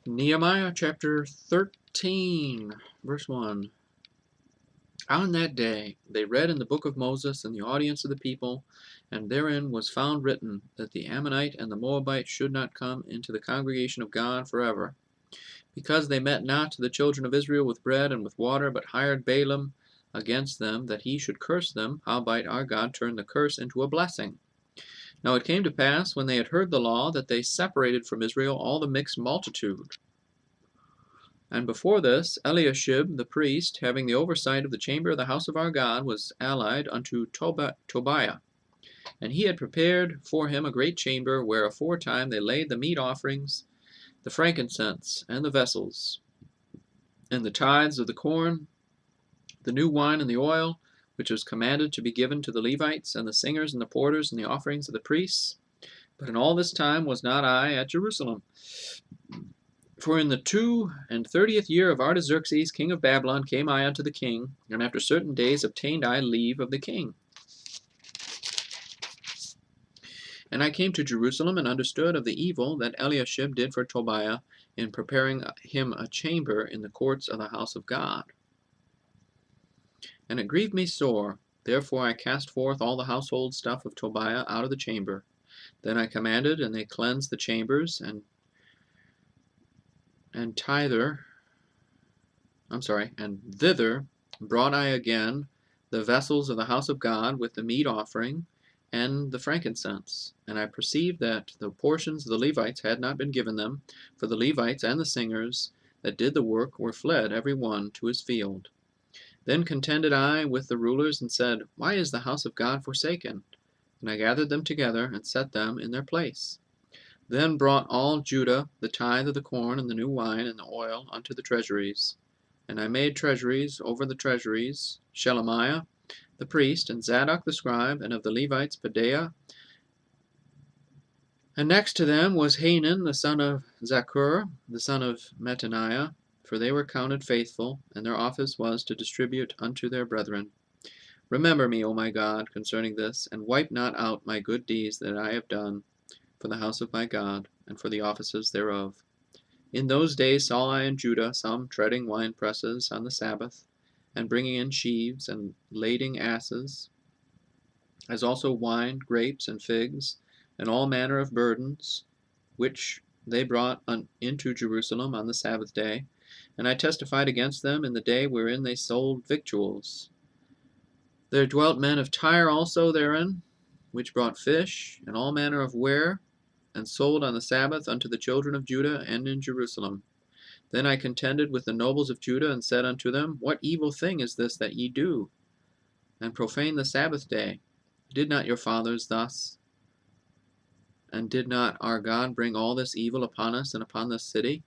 Nehemiah chapter 13, verse 1. On that day they read in the book of Moses in the audience of the people, and therein was found written that the Ammonite and the Moabite should not come into the congregation of God forever, because they met not the children of Israel with bread and with water, but hired Balaam against them, that he should curse them. Howbeit our God turned the curse into a blessing. Now it came to pass, when they had heard the law, that they separated from Israel all the mixed multitude. And before this, Eliashib the priest, having the oversight of the chamber of the house of our God, was allied unto Tobiah. And he had prepared for him a great chamber, where aforetime they laid the meat offerings, the frankincense, and the vessels, and the tithes of the corn, the new wine, and the oil, which was commanded to be given to the Levites, and the singers, and the porters, and the offerings of the priests. But in all this time was not I at Jerusalem. For in the 32nd year of Artaxerxes king of Babylon came I unto the king, and after certain days obtained I leave of the king. And I came to Jerusalem, and understood of the evil that Eliashib did for Tobiah, in preparing him a chamber in the courts of the house of God. And it grieved me sore, therefore I cast forth all the household stuff of Tobiah out of the chamber. Then I commanded, and they cleansed the chambers, and thither brought I again the vessels of the house of God with the meat offering and the frankincense. And I perceived that the portions of the Levites had not been given them, for the Levites and the singers that did the work were fled every one to his field. Then contended I with the rulers, and said, Why is the house of God forsaken? And I gathered them together, and set them in their place. Then brought all Judah the tithe of the corn, and the new wine, and the oil, unto the treasuries. And I made treasuries over the treasuries, Shelemiah the priest, and Zadok the scribe, and of the Levites Pedaiah. And next to them was Hanan the son of Zaccur, the son of Mattaniah, for they were counted faithful, and their office was to distribute unto their brethren. Remember me, O my God, concerning this, and wipe not out my good deeds that I have done for the house of my God, and for the offices thereof. In those days saw I in Judah some treading winepresses on the Sabbath, and bringing in sheaves, and lading asses, as also wine, grapes, and figs, and all manner of burdens, which they brought into Jerusalem on the Sabbath day. And I testified against them in the day wherein they sold victuals. There dwelt men of Tyre also therein, which brought fish, and all manner of ware, and sold on the Sabbath unto the children of Judah and in Jerusalem. Then I contended with the nobles of Judah, and said unto them, What evil thing is this that ye do, and profane the Sabbath day? Did not your fathers thus? And did not our God bring all this evil upon us and upon this city?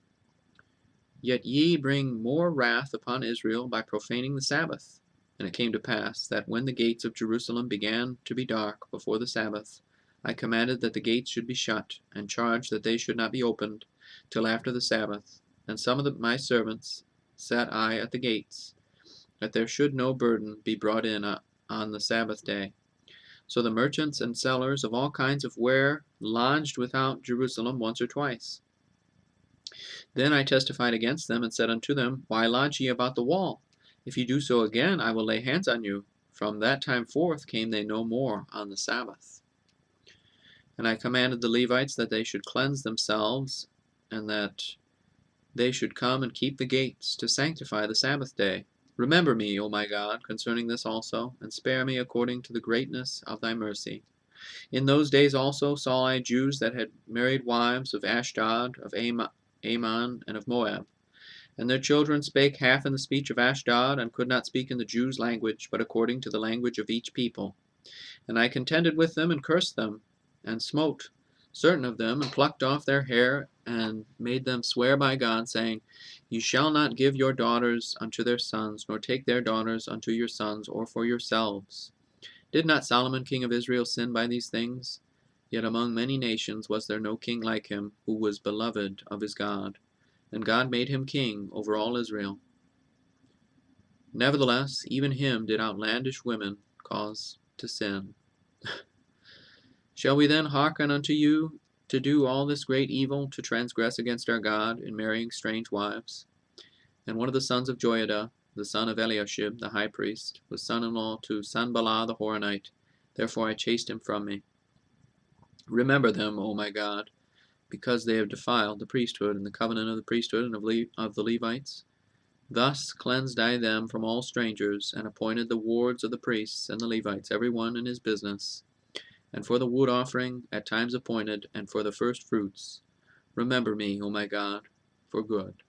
Yet ye bring more wrath upon Israel by profaning the Sabbath. And it came to pass that when the gates of Jerusalem began to be dark before the Sabbath, I commanded that the gates should be shut, and charged that they should not be opened till after the Sabbath. And some of my servants sat I at the gates, that there should no burden be brought in on the Sabbath day. So the merchants and sellers of all kinds of ware lodged without Jerusalem once or twice. Then I testified against them, and said unto them, Why lodge ye about the wall? If ye do so again, I will lay hands on you. From that time forth came they no more on the Sabbath. And I commanded the Levites that they should cleanse themselves, and that they should come and keep the gates, to sanctify the Sabbath day. Remember me, O my God, concerning this also, and spare me according to the greatness of thy mercy. In those days also saw I Jews that had married wives of Ashdod, of Ammon, and of Moab. And their children spake half in the speech of Ashdod, and could not speak in the Jews' language, but according to the language of each people. And I contended with them, and cursed them, and smote certain of them, and plucked off their hair, and made them swear by God, saying, Ye shall not give your daughters unto their sons, nor take their daughters unto your sons, or for yourselves. Did not Solomon king of Israel sin by these things? Yet among many nations was there no king like him, who was beloved of his God. And God made him king over all Israel. Nevertheless, even him did outlandish women cause to sin. Shall we then hearken unto you, to do all this great evil, to transgress against our God in marrying strange wives? And one of the sons of Joiada, the son of Eliashib, the high priest, was son-in-law to Sanballat the Horonite. Therefore I chased him from me. Remember them, O my God, because they have defiled the priesthood and the covenant of the priesthood and of the Levites. Thus cleansed I them from all strangers, and appointed the wards of the priests and the Levites, every one in his business, and for the wood offering at times appointed, and for the first fruits. Remember me, O my God, for good.